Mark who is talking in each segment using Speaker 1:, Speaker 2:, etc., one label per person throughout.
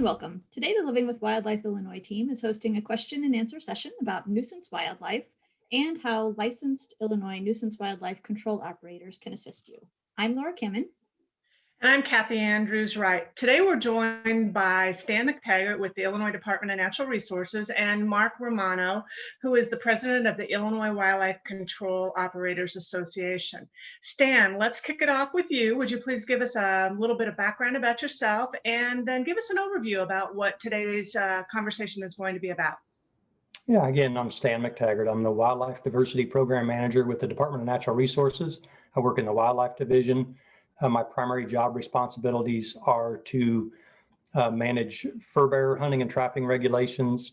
Speaker 1: welcome. Today, the Living with Wildlife Illinois team is hosting a question and answer session about nuisance wildlife and how licensed Illinois nuisance wildlife control operators can assist you. I'm Laura Kimmon.
Speaker 2: And I'm Kathy Andrews Wright. Today we're joined by Stan McTaggart with the Illinois Department of Natural Resources and Mark Romano, who is the president of the Illinois Wildlife Control Operators Association. Stan, let's kick it off with you. Would you please give us a little bit of background about yourself and then give us an overview about what today's conversation is going to be about?
Speaker 3: Yeah, again, I'm Stan McTaggart. I'm the Wildlife Diversity Program Manager with the Department of Natural Resources. I work in the Wildlife Division. My primary job responsibilities are to manage fur bearer hunting and trapping regulations.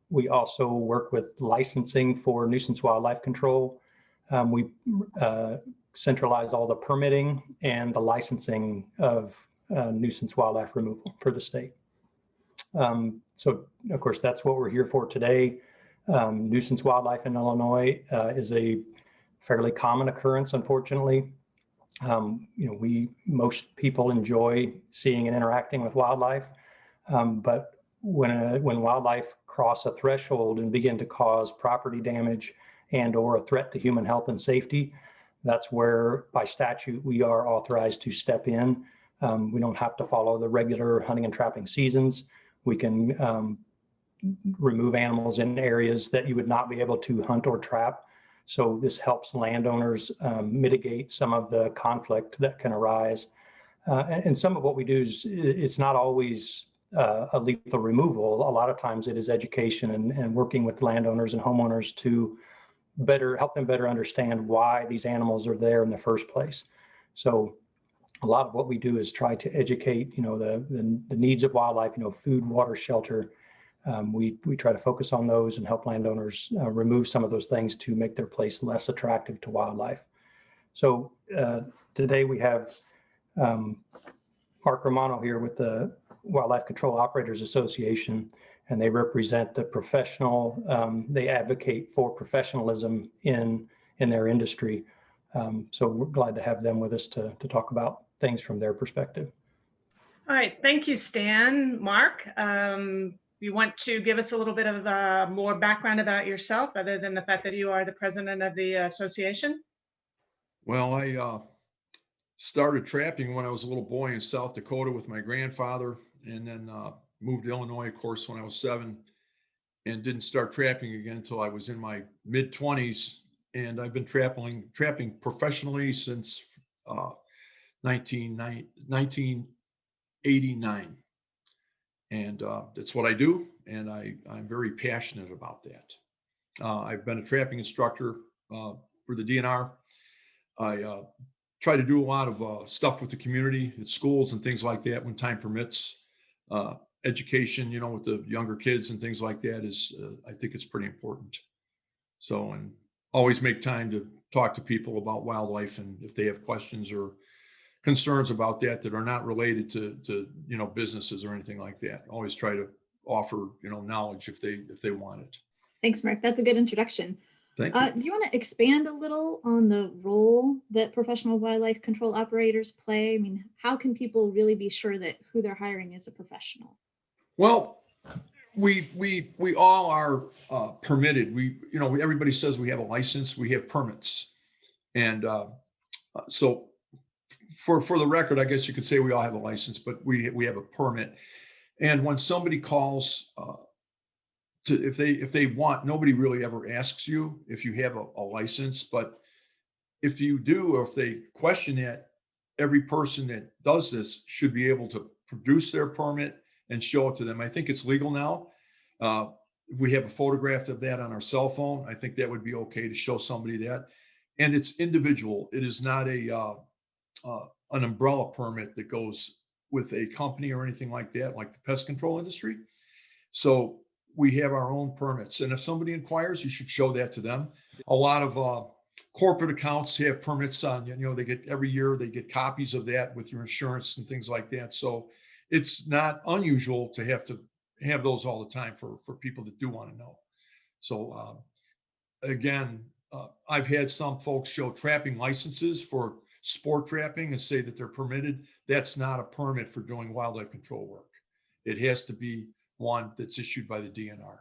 Speaker 3: We also work with licensing for nuisance wildlife control. We centralize all the permitting and the licensing of nuisance wildlife removal for the state. So, of course, that's what we're here for today. Nuisance wildlife in Illinois is a fairly common occurrence, unfortunately. Most people enjoy seeing and interacting with wildlife, but when wildlife cross a threshold and begin to cause property damage and or a threat to human health and safety, that's where by statute we are authorized to step in. We don't have to follow the regular hunting and trapping seasons. We can remove animals in areas that you would not be able to hunt or trap. So this helps landowners mitigate some of the conflict that can arise. And some of what we do is it's not always a lethal removal. A lot of times it is education and working with landowners and homeowners to help them better understand why these animals are there in the first place. So a lot of what we do is try to educate, the needs of wildlife, food, water, shelter. We try to focus on those and help landowners remove some of those things to make their place less attractive to wildlife. So today we have Mark Romano here with the Wildlife Control Operators Association, and they represent the professional, they advocate for professionalism in their industry. So we're glad to have them with us to talk about things from their perspective.
Speaker 2: All right, thank you, Stan. Mark, you want to give us a little bit of more background about yourself, other than the fact that you are the president of the association?
Speaker 4: Well, I started trapping when I was a little boy in South Dakota with my grandfather, and then moved to Illinois, of course, when I was 7, and didn't start trapping again until I was in my mid-20s. And I've been trapping professionally since 1989. And that's what I do, and I'm very passionate about that. I've been a trapping instructor for the DNR. I try to do a lot of stuff with the community at schools and things like that when time permits. Education, with the younger kids and things like that is, I think it's pretty important. So, and always make time to talk to people about wildlife, and if they have questions or concerns about that are not related to businesses or anything like that. Always try to offer knowledge if they want it.
Speaker 1: Thanks, Mark. That's a good introduction.
Speaker 4: Thank you.
Speaker 1: Do you want to expand a little on the role that professional wildlife control operators play? I mean, how can people really be sure that who they're hiring is a professional?
Speaker 4: Well, we all are permitted. Everybody says we have a license, we have permits, and so for the record, I guess you could say we all have a license, but we have a permit. And when somebody calls if they want, nobody really ever asks you if you have a license, but if you do, or if they question that, every person that does this should be able to produce their permit and show it to them. I think it's legal now. If we have a photograph of that on our cell phone, I think that would be okay to show somebody that. And it's individual. It is not an umbrella permit that goes with a company or anything like that, like the pest control industry. So we have our own permits. And if somebody inquires, you should show that to them. A lot of corporate accounts have permits on, they get every year, they get copies of that with your insurance and things like that. So it's not unusual to have those all the time for people that do want to know. So again, I've had some folks show trapping licenses for sport trapping and say that they're permitted. That's not a permit for doing wildlife control work. it has to be one that's issued by the DNR.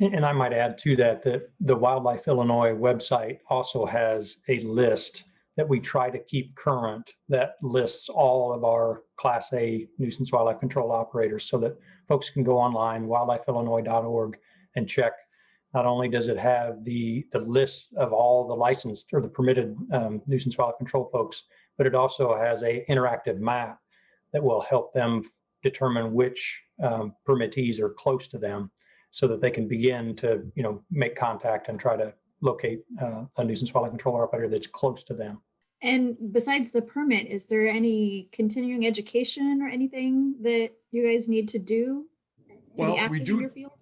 Speaker 3: And I might add to that, that the Wildlife Illinois website also has a list that we try to keep current that lists all of our Class A nuisance wildlife control operators so that folks can go online, wildlifeillinois.org, and check. Not only does it have the list of all the licensed or the permitted nuisance wildlife control folks, but it also has an interactive map that will help them determine which permittees are close to them so that they can begin to, make contact and try to locate a nuisance wildlife control operator that's close to them.
Speaker 1: And besides the permit, is there any continuing education or anything that you guys need to do to be active in your field?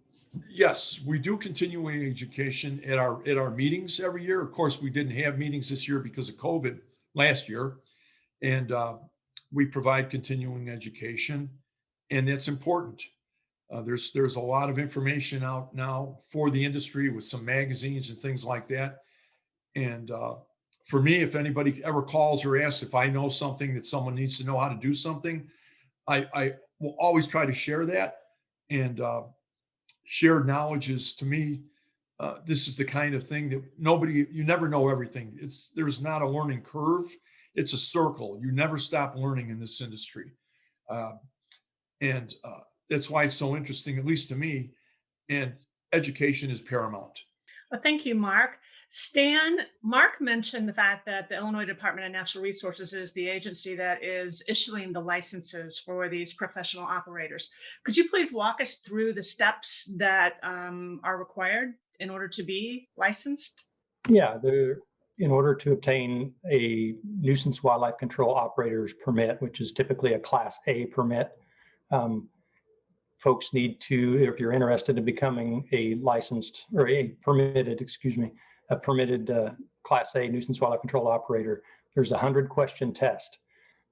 Speaker 4: Yes, we do continuing education at our meetings every year. Of course, we didn't have meetings this year because of COVID last year. And we provide continuing education, and that's important. There's a lot of information out now for the industry with some magazines and things like that. And for me, if anybody ever calls or asks if I know something that someone needs to know how to do something, I will always try to share that. And shared knowledge is, to me, this is the kind of thing that you never know everything. There's not a learning curve. It's a circle. You never stop learning in this industry. And that's why it's so interesting, at least to me, and education is paramount.
Speaker 2: Well, thank you, Mark. Stan, Mark mentioned the fact that the Illinois Department of Natural Resources is the agency that is issuing the licenses for these professional operators. Could you please walk us through the steps that are required in order to be licensed?
Speaker 3: Yeah, in order to obtain a nuisance wildlife control operator's permit, which is typically a Class A permit, folks need to, if you're interested in becoming a licensed or a permitted Class A nuisance wildlife control operator, there's a 100-question test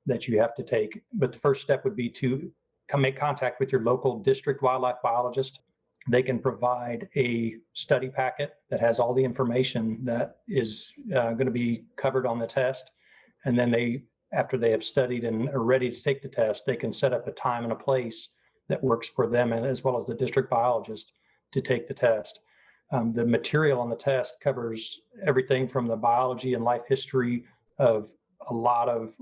Speaker 3: that you have to take. But the first step would be to make contact with your local district wildlife biologist. They can provide a study packet that has all the information that is going to be covered on the test. And then after they have studied and are ready to take the test, they can set up a time and a place that works for them, and as well as the district biologist, to take the test. The material on the test covers everything from the biology and life history of a lot of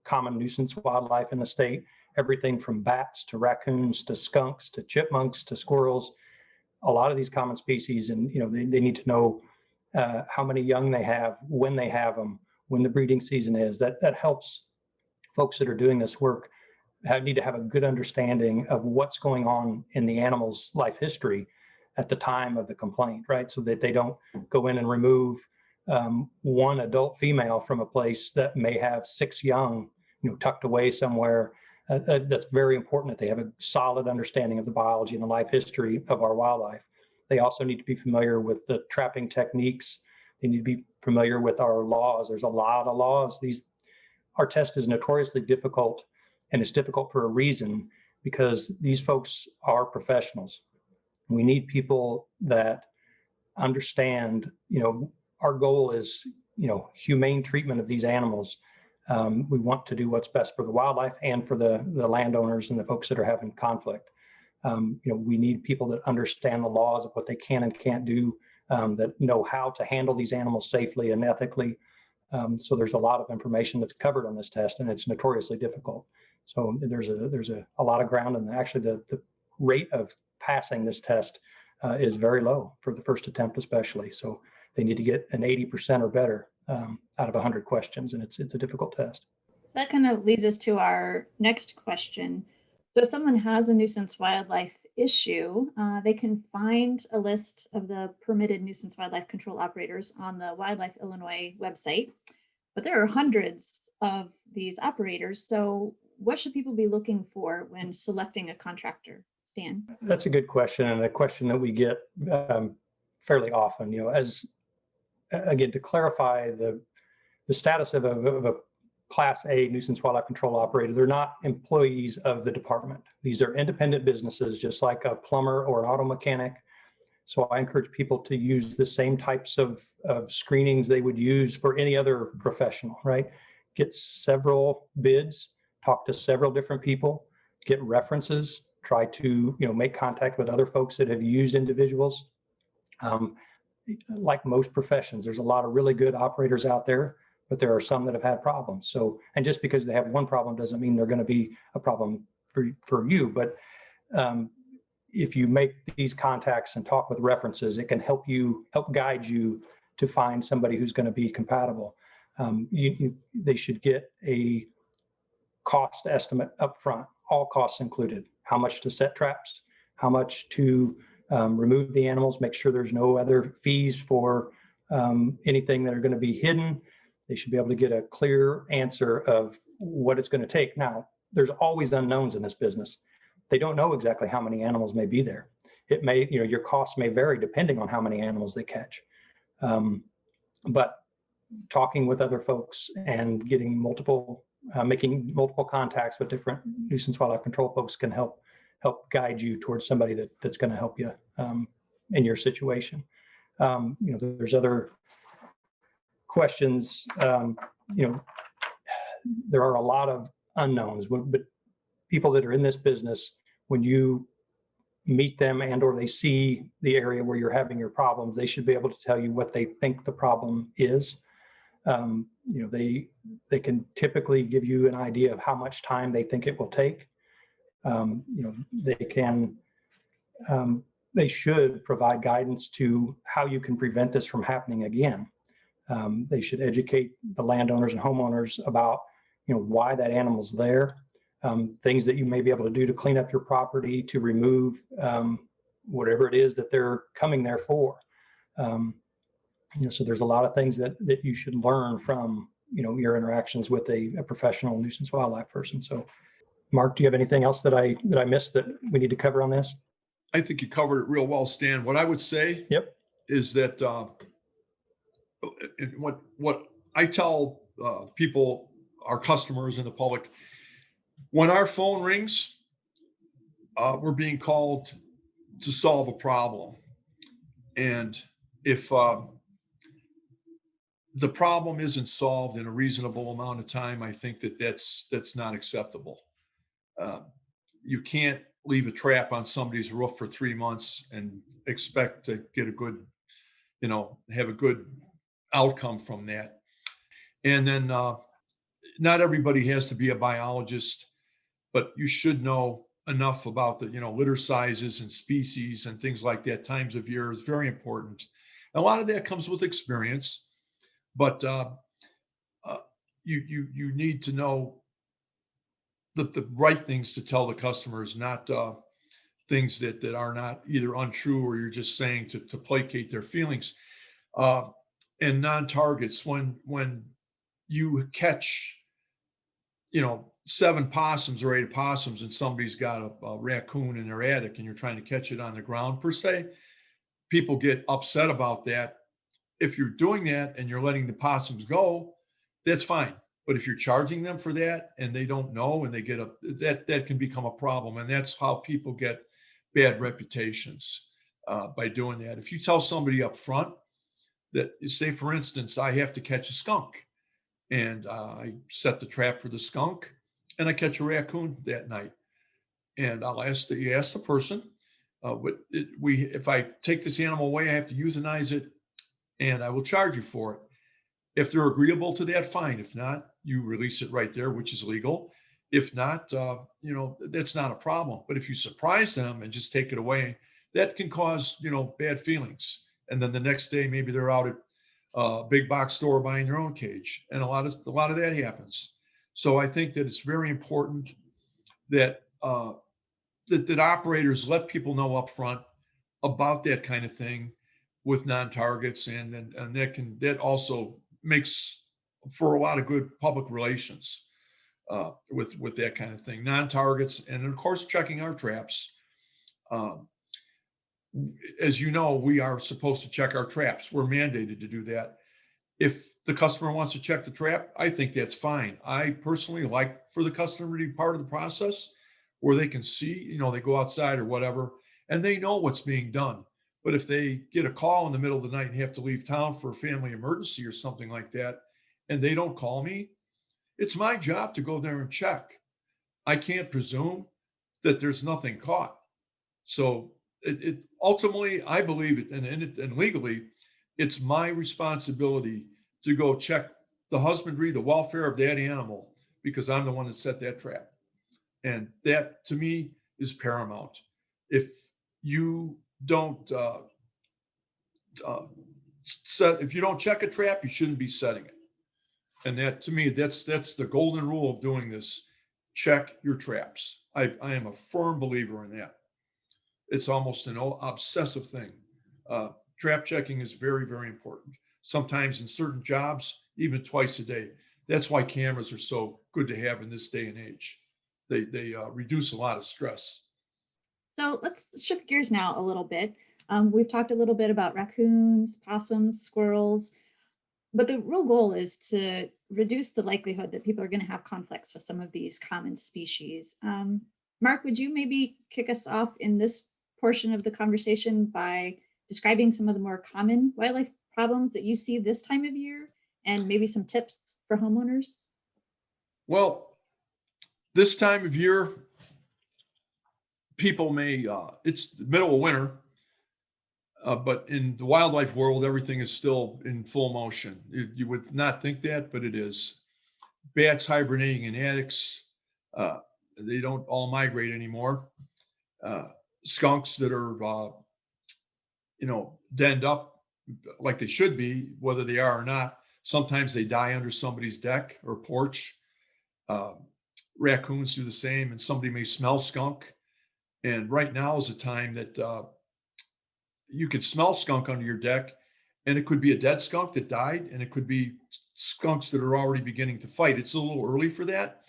Speaker 3: common nuisance wildlife in the state, everything from bats to raccoons to skunks to chipmunks to squirrels, a lot of these common species. And they need to know how many young they have, when they have them, when the breeding season is. That helps folks that are doing this work need to have a good understanding of what's going on in the animal's life history at the time of the complaint, right? So that they don't go in and remove one adult female from a place that may have 6 young, tucked away somewhere. That's very important that they have a solid understanding of the biology and the life history of our wildlife. They also need to be familiar with the trapping techniques. They need to be familiar with our laws. There's a lot of laws. Our test is notoriously difficult, and it's difficult for a reason, because these folks are professionals. We need people that understand, our goal is, humane treatment of these animals. We want to do what's best for the wildlife and for the landowners and the folks that are having conflict. We need people that understand the laws of what they can and can't do, that know how to handle these animals safely and ethically. So there's a lot of information that's covered on this test, and it's notoriously difficult. So there's a lot of ground, and actually the rate of passing this test is very low for the first attempt, especially. So they need to get an 80% or better out of 100 questions, and it's a difficult test.
Speaker 1: So that kind of leads us to our next question. So if someone has a nuisance wildlife issue, they can find a list of the permitted nuisance wildlife control operators on the Wildlife Illinois website, but there are hundreds of these operators. So what should people be looking for when selecting a contractor? Stan?
Speaker 3: That's a good question, and a question that we get fairly often. Again, to clarify the status of a Class A nuisance wildlife control operator, they're not employees of the department. These are independent businesses, just like a plumber or an auto mechanic. So I encourage people to use the same types of screenings they would use for any other professional, right? Get several bids, talk to several different people, get references, try to, make contact with other folks that have used individuals. Like most professions, there's a lot of really good operators out there, but there are some that have had problems. So, and just because they have one problem doesn't mean they're going to be a problem for you. But if you make these contacts and talk with references, it can help guide you to find somebody who's going to be compatible. They should get a cost estimate up front, all costs included, how much to set traps, how much to remove the animals, make sure there's no other fees for anything that are going to be hidden. They should be able to get a clear answer of what it's going to take. Now, there's always unknowns in this business. They don't know exactly how many animals may be there. It may, your costs may vary depending on how many animals they catch. But talking with other folks and getting making multiple contacts with different nuisance wildlife control folks can help guide you towards somebody that's going to help you in your situation. There's other questions. There are a lot of unknowns, but people that are in this business, when you meet them and or they see the area where you're having your problems, they should be able to tell you what they think the problem is. They can typically give you an idea of how much time they think it will take. They should provide guidance to how you can prevent this from happening again. They should educate the landowners and homeowners about, why that animal's there, things that you may be able to do to clean up your property, to remove whatever it is that they're coming there for. So there's a lot of things that you should learn from, your interactions with a professional nuisance wildlife person. So, Mark, do you have anything else that I missed that we need to cover on this?
Speaker 4: I think you covered it real well, Stan. What I would say is that what I tell people, our customers and the public, when our phone rings, we're being called to solve a problem. And if the problem isn't solved in a reasonable amount of time, I think that's not acceptable. You can't leave a trap on somebody's roof for 3 months and expect to get a good, have a good outcome from that. And then not everybody has to be a biologist, but you should know enough about the, litter sizes and species and things like that. Times of year is very important. A lot of that comes with experience, but you need to know the right things to tell the customers, not things that are not either untrue or you're just saying to placate their feelings. And non-targets, when you catch, 7 possums or 8 possums and somebody's got a raccoon in their attic and you're trying to catch it on the ground per se, people get upset about that. If you're doing that and you're letting the possums go, that's fine. But if you're charging them for that and they don't know and they get that can become a problem. And that's how people get bad reputations by doing that. If you tell somebody up front that, say, for instance, I have to catch a skunk and I set the trap for the skunk and I catch a raccoon that night. And you ask the person, if I take this animal away, I have to euthanize it and I will charge you for it. If they're agreeable to that, fine. If not, you release it right there, which is legal. If not, that's not a problem. But if you surprise them and just take it away, that can cause, bad feelings. And then the next day, maybe they're out at a big box store buying their own cage. And a lot of that happens. So I think that it's very important that that operators let people know up front about that kind of thing with non-targets, and that also makes for a lot of good public relations with that kind of thing. Non-targets, and of course checking our traps. As you know, we are supposed to check our traps. We're mandated to do that. If the customer wants to check the trap, I think that's fine. I personally like for the customer to be part of the process where they can see, they go outside or whatever, and they know what's being done. But if they get a call in the middle of the night and have to leave town for a family emergency or something like that, and they don't call me, it's my job to go there and check. I can't presume that there's nothing caught. So it ultimately, I believe it, and legally, it's my responsibility to go check the husbandry, the welfare of that animal, because I'm the one that set that trap. And that to me is paramount. If you don't if you don't check a trap, you shouldn't be setting it. And that to me, that's the golden rule of doing this. Check your traps. I am a firm believer in that. It's almost an obsessive thing. Trap checking is very, very important. Sometimes in certain jobs, even twice a day. That's why cameras are so good to have in this day and age. They reduce a lot of stress.
Speaker 1: So let's shift gears now a little bit. We've talked a little bit about raccoons, possums, squirrels, but the real goal is to reduce the likelihood that people are going to have conflicts with some of these common species. Mark, would you maybe kick us off in this portion of the conversation by describing some of the more common wildlife problems that you see this time of year and maybe some tips for homeowners?
Speaker 4: Well, this time of year, people may, it's the middle of winter, but in the wildlife world, everything is still in full motion. You would not think that, but it is. Bats hibernating in attics. They don't all migrate anymore. Skunks that are, denned up like they should be, whether they are or not. Sometimes they die under somebody's deck or porch. Raccoons do the same, and somebody may smell skunk. And right now is a time that you could smell skunk under your deck, and it could be a dead skunk that died, and it could be skunks that are already beginning to fight. It's a little early for that,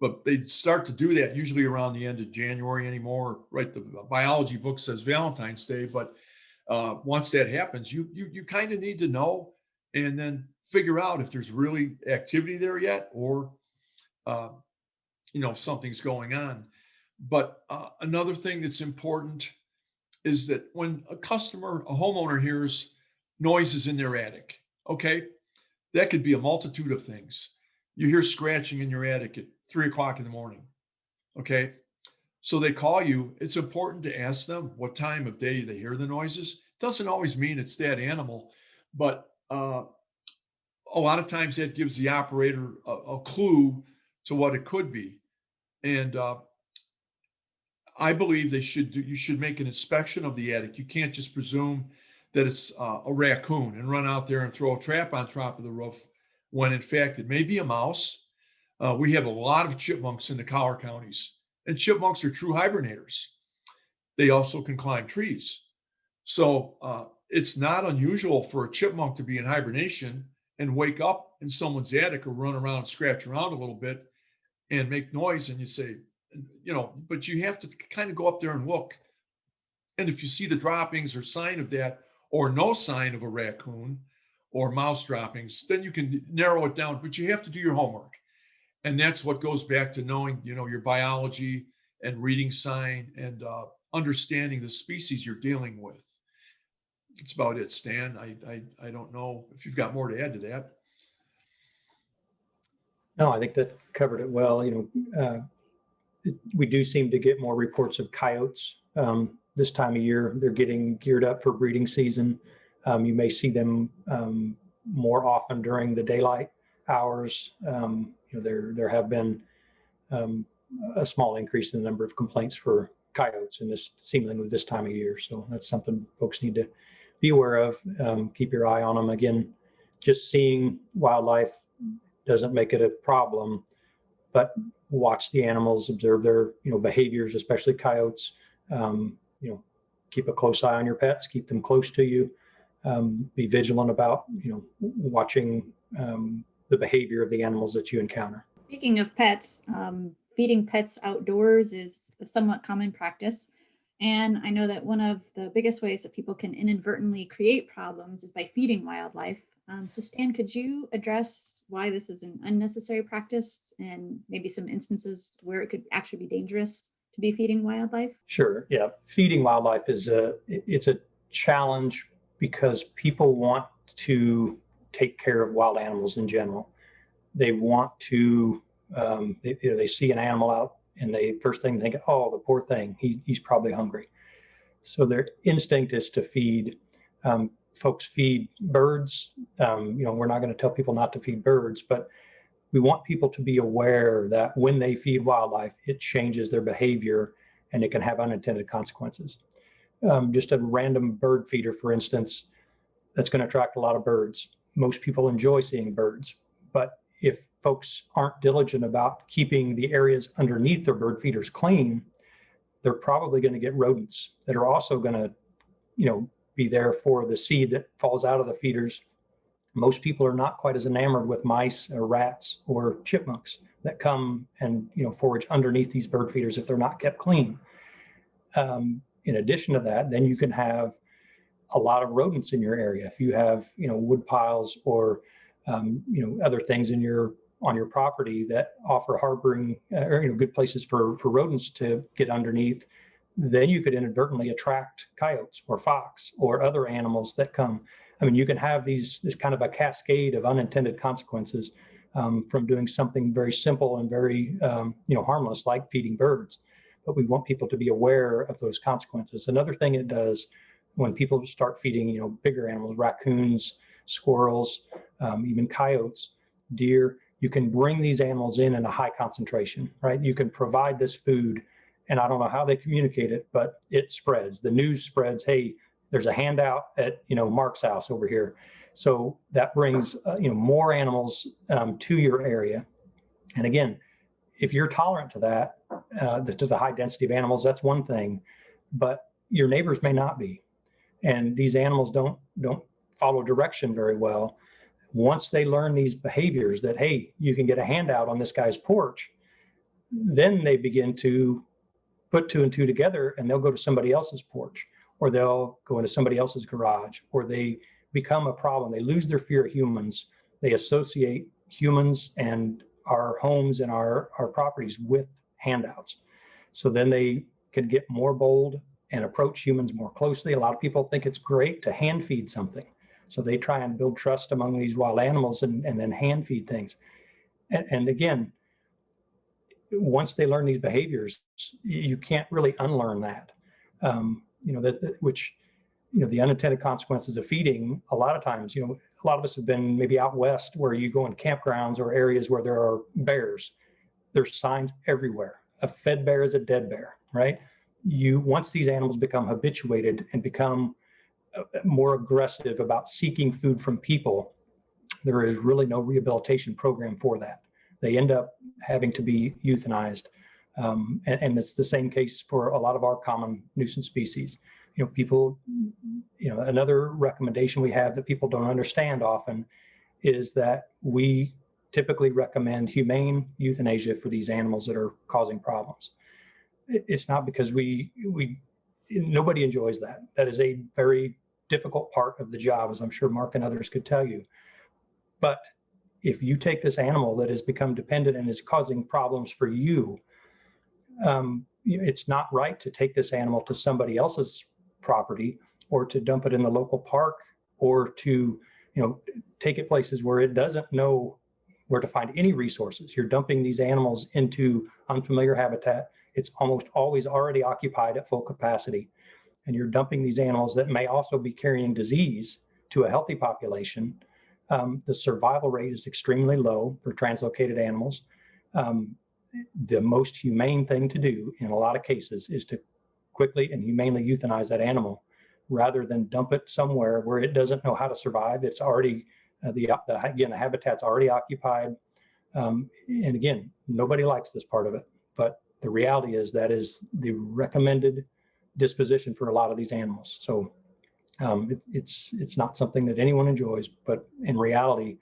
Speaker 4: but they start to do that usually around the end of January anymore, right? The biology book says Valentine's Day, but once that happens, you kind of need to know and then figure out if there's really activity there yet, or something's going on. But another thing that's important is that when a homeowner hears noises in their attic, okay, that could be a multitude of things. You hear scratching in your attic at 3:00 in the morning, okay? So they call you. It's important to ask them what time of day they hear the noises. Doesn't always mean it's that animal, but a lot of times that gives the operator a clue to what it could be. And I believe you should make an inspection of the attic. You can't just presume that it's a raccoon and run out there and throw a trap on top of the roof when in fact it may be a mouse. We have a lot of chipmunks in the Collier counties, and chipmunks are true hibernators. They also can climb trees. So it's not unusual for a chipmunk to be in hibernation and wake up in someone's attic or run around, scratch around a little bit and make noise. And you say, but you have to kind of go up there and look. And if you see the droppings or sign of that, or no sign of a raccoon or mouse droppings, then you can narrow it down, but you have to do your homework. And that's what goes back to knowing, your biology and reading sign and understanding the species you're dealing with. That's about it, Stan. I don't know if you've got more to add to that.
Speaker 3: No, I think that covered it well. We do seem to get more reports of coyotes this time of year. They're getting geared up for breeding season. You may see them more often during the daylight hours. There have been a small increase in the number of complaints for coyotes in this seemingly this time of year. So that's something folks need to be aware of. Keep your eye on them. Again, just seeing wildlife doesn't make it a problem, but watch the animals, observe their behaviors, especially coyotes. Keep a close eye on your pets, keep them close to you. Be vigilant about watching the behavior of the animals that you encounter.
Speaker 1: Speaking of pets, feeding pets outdoors is a somewhat common practice. And I know that one of the biggest ways that people can inadvertently create problems is by feeding wildlife. So Stan, could you address why this is an unnecessary practice and maybe some instances where it could actually be dangerous to be feeding wildlife?
Speaker 3: Sure. Yeah. Feeding wildlife it's a challenge because people want to take care of wild animals in general. They want to, they see an animal out and they first thing they think, oh, the poor thing, he's probably hungry. So their instinct is to feed. Folks feed birds. We're not going to tell people not to feed birds, but we want people to be aware that when they feed wildlife, it changes their behavior and it can have unintended consequences. Just a random bird feeder, for instance, that's going to attract a lot of birds. Most people enjoy seeing birds, but if folks aren't diligent about keeping the areas underneath their bird feeders clean, they're probably going to get rodents that are also going to, be there for the seed that falls out of the feeders. Most people are not quite as enamored with mice or rats or chipmunks that come and forage underneath these bird feeders if they're not kept clean. In addition to that, then you can have a lot of rodents in your area. If you have wood piles or other things on your property that offer harboring or good places for rodents to get underneath, then you could inadvertently attract coyotes or fox or other animals that come. I mean, you can have this kind of a cascade of unintended consequences from doing something very simple and very harmless, like feeding birds. But we want people to be aware of those consequences. Another thing it does when people start feeding bigger animals, raccoons, squirrels, even coyotes, deer, you can bring these animals in a high concentration, right? You can provide this food, and I don't know how they communicate it, but it spreads. The news spreads, hey, there's a handout at Mark's house over here. So that brings more animals to your area. And again, if you're tolerant to that, to the high density of animals, that's one thing, but your neighbors may not be. And these animals don't follow direction very well. Once they learn these behaviors that, hey, you can get a handout on this guy's porch, then they begin to put two and two together, and they'll go to somebody else's porch, or they'll go into somebody else's garage, or they become a problem. They lose their fear of humans. They associate humans and our homes and our properties with handouts. So then they can get more bold and approach humans more closely. A lot of people think it's great to hand feed something. So they try and build trust among these wild animals and then hand feed things. And again, once they learn these behaviors, you can't really unlearn that. The unintended consequences of feeding, a lot of times, a lot of us have been maybe out west where you go in campgrounds or areas where there are bears. There's signs everywhere. A fed bear is a dead bear, right? Once these animals become habituated and become more aggressive about seeking food from people, there is really no rehabilitation program for that. They end up having to be euthanized. And it's the same case for a lot of our common nuisance species. Another recommendation we have that people don't understand often is that we typically recommend humane euthanasia for these animals that are causing problems. It's not because nobody enjoys that. That is a very difficult part of the job, as I'm sure Mark and others could tell you. But if you take this animal that has become dependent and is causing problems for you, it's not right to take this animal to somebody else's property or to dump it in the local park or to, take it places where it doesn't know where to find any resources. You're dumping these animals into unfamiliar habitat. It's almost always already occupied at full capacity. And you're dumping these animals that may also be carrying disease to a healthy population. The survival rate is extremely low for translocated animals. The most humane thing to do in a lot of cases is to quickly and humanely euthanize that animal rather than dump it somewhere where it doesn't know how to survive. It's already, the habitat's already occupied. And again, nobody likes this part of it, but the reality is that is the recommended disposition for a lot of these animals. So it's not something that anyone enjoys, but in reality,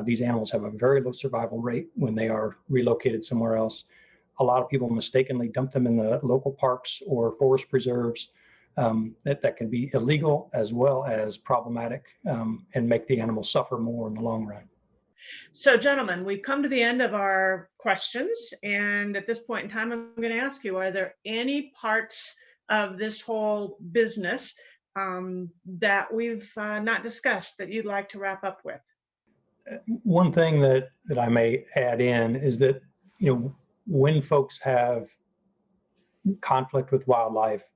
Speaker 3: these animals have a very low survival rate when they are relocated somewhere else. A lot of people mistakenly dump them in the local parks or forest preserves. That can be illegal as well as problematic and make the animals suffer more in the long run.
Speaker 2: So gentlemen, we've come to the end of our questions. And at this point in time, I'm going to ask you, are there any parts of this whole business that we've not discussed that you'd like to wrap up with?
Speaker 3: One thing that I may add in is that, when folks have conflict with wildlife,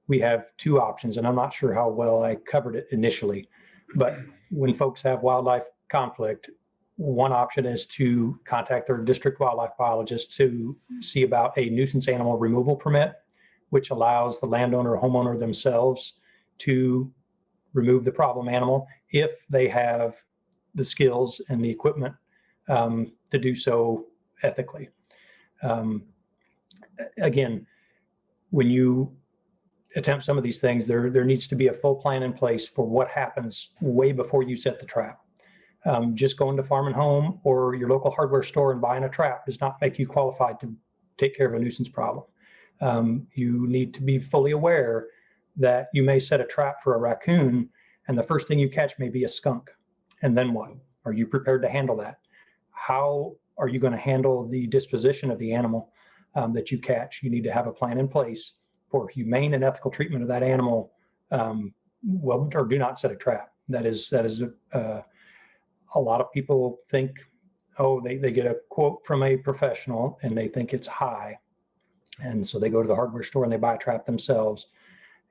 Speaker 3: we have two options, and I'm not sure how well I covered it initially, but when folks have wildlife conflict, one option is to contact their district wildlife biologist to see about a nuisance animal removal permit, which allows the landowner or homeowner themselves to remove the problem animal if they have the skills and the equipment to do so ethically. Again, when you attempt some of these things, there needs to be a full plan in place for what happens way before you set the trap. Just going to Farm and Home or your local hardware store and buying a trap does not make you qualified to take care of a nuisance problem. You need to be fully aware that you may set a trap for a raccoon and the first thing you catch may be a skunk. And then what? Are you prepared to handle that? How are you going to handle the disposition of the animal that you catch? You need to have a plan in place for humane and ethical treatment of that animal. Well, or do not set a trap. That is a lot of people think, oh, they get a quote from a professional and they think it's high. And so they go to the hardware store and they buy a trap themselves.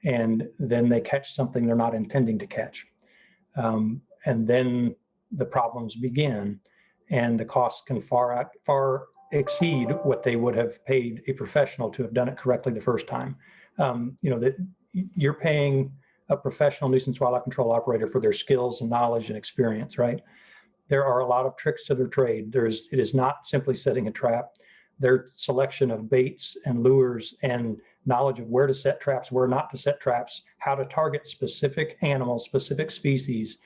Speaker 3: And then they catch something they're not intending to catch. And then the problems begin, and the costs can far exceed what they would have paid a professional to have done it correctly the first time. That you're paying a professional nuisance wildlife control operator for their skills and knowledge and experience, right? There are a lot of tricks to their trade. It is not simply setting a trap. Their selection of baits and lures and knowledge of where to set traps, where not to set traps, how to target specific animals, specific species.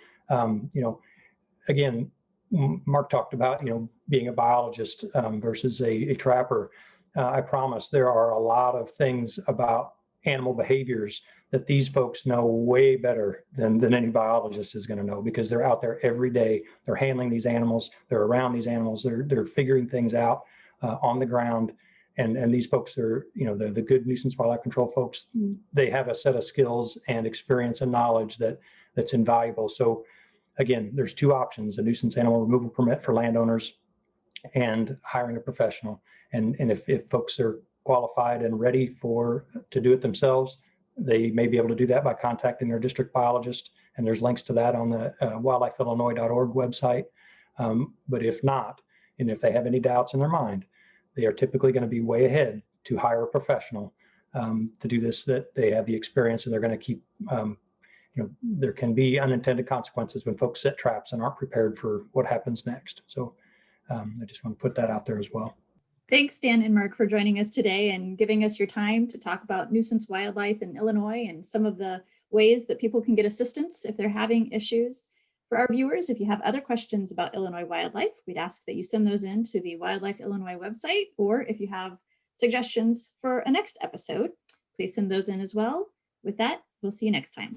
Speaker 3: Again, Mark talked about, being a biologist versus a trapper. I promise there are a lot of things about animal behaviors that these folks know way better than any biologist is going to know, because they're out there every day. They're handling these animals. They're around these animals. They're figuring things out on the ground. And these folks are, the good nuisance wildlife control folks. They have a set of skills and experience and knowledge that's invaluable. So again, there's two options: a nuisance animal removal permit for landowners and hiring a professional. And if folks are qualified and ready to do it themselves, they may be able to do that by contacting their district biologist. And there's links to that on the wildlifeillinois.org website. But if not, and if they have any doubts in their mind, they are typically going to be way ahead to hire a professional to do this, that they have the experience and they're going to keep, there can be unintended consequences when folks set traps and aren't prepared for what happens next. So I just want to put that out there as well.
Speaker 1: Thanks, Stan and Mark, for joining us today and giving us your time to talk about nuisance wildlife in Illinois and some of the ways that people can get assistance if they're having issues. For our viewers, if you have other questions about Illinois wildlife, we'd ask that you send those in to the Wildlife Illinois website, or if you have suggestions for a next episode, please send those in as well. With that, we'll see you next time.